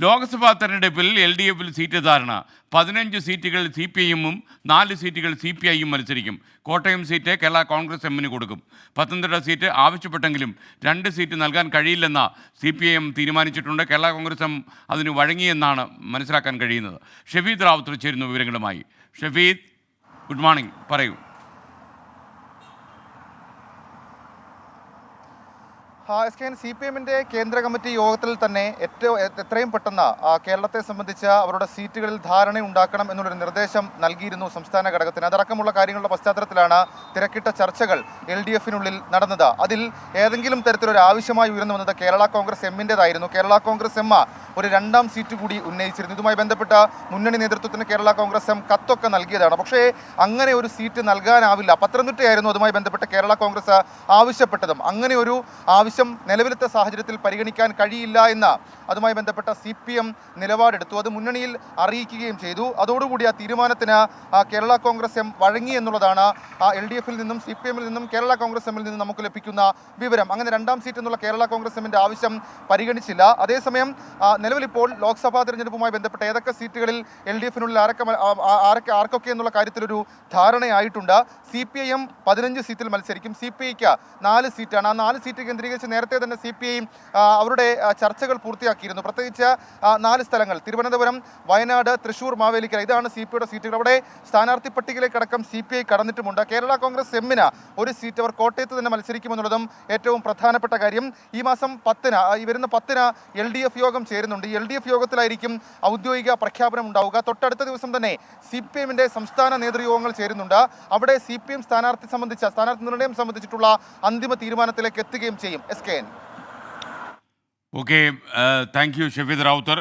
ലോക്സഭാ തെരഞ്ഞെടുപ്പിൽ LDFിൽ സീറ്റ് ധാരണ. 15 സീറ്റുകൾ CPIയും 4 സീറ്റുകൾ CPIയും മത്സരിക്കും. കോട്ടയം സീറ്റ് കേരള കോൺഗ്രസ് എമ്മിന് കൊടുക്കും. പത്തനംതിട്ട സീറ്റ് ആവശ്യപ്പെട്ടെങ്കിലും 2 സീറ്റ് നൽകാൻ കഴിയില്ലെന്ന CPIM തീരുമാനിച്ചിട്ടുണ്ട്. കേരള കോൺഗ്രസ് എം അതിന് വഴങ്ങിയെന്നാണ് മനസ്സിലാക്കാൻ കഴിയുന്നത്. ഷഫീദ് റാവുത്തർ ചേരുന്നു വിവരങ്ങളുമായി. ഷഫീദ്, ഗുഡ് മോർണിംഗ്, പറയൂ. CPIMന്റെ കേന്ദ്ര കമ്മിറ്റി യോഗത്തിൽ തന്നെ എത്രയും പെട്ടെന്ന് കേരളത്തെ സംബന്ധിച്ച് അവരുടെ സീറ്റുകളിൽ ധാരണ ഉണ്ടാക്കണം എന്നുള്ളൊരു നിർദ്ദേശം നൽകിയിരുന്നു സംസ്ഥാന ഘടകത്തിന്. അതടക്കമുള്ള കാര്യങ്ങളുടെ പശ്ചാത്തലത്തിലാണ് തിരക്കിട്ട ചർച്ചകൾ LDFിനുള്ളിൽ നടന്നത്. അതിൽ ഏതെങ്കിലും തരത്തിലൊരു ആവശ്യമായി ഉയർന്നു വന്നത് കേരള കോൺഗ്രസ് എമ്മിൻ്റെതായിരുന്നു. കേരള കോൺഗ്രസ് എം ഒരു 2ാം സീറ്റ് കൂടി ഉന്നയിച്ചിരുന്നു. ഇതുമായി ബന്ധപ്പെട്ട മുന്നണി നേതൃത്വത്തിന് കേരള കോൺഗ്രസ് എം കത്തൊക്കെ നൽകിയതാണ്. പക്ഷേ അങ്ങനെ ഒരു സീറ്റ് നൽകാനാവില്ല. പത്തനംതിട്ടയായിരുന്നു അതുമായി ബന്ധപ്പെട്ട് കേരള കോൺഗ്രസ് ആവശ്യപ്പെട്ടതും. അങ്ങനെ ഒരു ആവശ്യം നിലവിലത്തെ സാഹചര്യത്തിൽ പരിഗണിക്കാൻ കഴിയില്ല എന്ന് അതുമായി ബന്ധപ്പെട്ട CPM നിലപാടെടുത്തു. അത് മുന്നണിയിൽ അറിയിക്കുകയും ചെയ്തു. അതോടുകൂടി ആ തീരുമാനത്തിന് കേരള കോൺഗ്രസ് എം വഴങ്ങി എന്നുള്ളതാണ് LDFിൽ നിന്നും CPMൽ നിന്നും കേരള കോൺഗ്രസ് എമ്മിൽ നിന്നും നമുക്ക് ലഭിക്കുന്ന വിവരം. അങ്ങനെ 2ാം സീറ്റ് എന്നുള്ള കേരള കോൺഗ്രസ് എമ്മിൻ്റെ ആവശ്യം പരിഗണിച്ചില്ല. അതേസമയം നിലവിലിപ്പോൾ ലോക്സഭാ തെരഞ്ഞെടുപ്പുമായി ബന്ധപ്പെട്ട ഏതൊക്കെ സീറ്റുകളിൽ LDFിനുള്ളിൽ ആർക്കൊക്കെ എന്നുള്ള കാര്യത്തിലൊരു ധാരണയായിട്ടുണ്ട്. CPIM 15 സീറ്റിൽ മത്സരിക്കും. CPIക്ക് 4 സീറ്റാണ്. ആ 4 സീറ്റ് കേന്ദ്രീകരിച്ച് നേരത്തെ തന്നെ CPI അവരുടെ ചർച്ചകൾ പൂർത്തിയാക്കിയിരുന്നു. പ്രത്യേകിച്ച് 4 സ്ഥലങ്ങൾ തിരുവനന്തപുരം, വയനാട്, തൃശ്ശൂർ, മാവേലിക്കര, ഇതാണ് CPIയുടെ സീറ്റുകൾ. അവിടെ സ്ഥാനാർത്ഥി പട്ടികയിലേക്കടക്കം CPI കടന്നിട്ടുമുണ്ട്. കേരള കോൺഗ്രസ് എമ്മിന് ഒരു സീറ്റ് അവർ കോട്ടയത്ത് തന്നെ മത്സരിക്കുമെന്നുള്ളതും ഏറ്റവും പ്രധാനപ്പെട്ട കാര്യം. ഈ മാസം 10-ന് ഈ വരുന്ന 10-ന് LDF യോഗം ചേരുന്നുണ്ട്. ഈ LDF യോഗത്തിലായിരിക്കും ഔദ്യോഗിക പ്രഖ്യാപനം ഉണ്ടാവുക. തൊട്ടടുത്ത ദിവസം തന്നെ CPIMന്റെ സംസ്ഥാന നേതൃയോഗങ്ങൾ ചേരുന്നുണ്ട്. അവിടെ CPIM സ്ഥാനാർത്ഥി നിർണയം സംബന്ധിച്ചിട്ടുള്ള അന്തിമ തീരുമാനത്തിലേക്ക് എത്തുകയും ചെയ്യും. SKN. Okay, thank you Shafeed Rawther.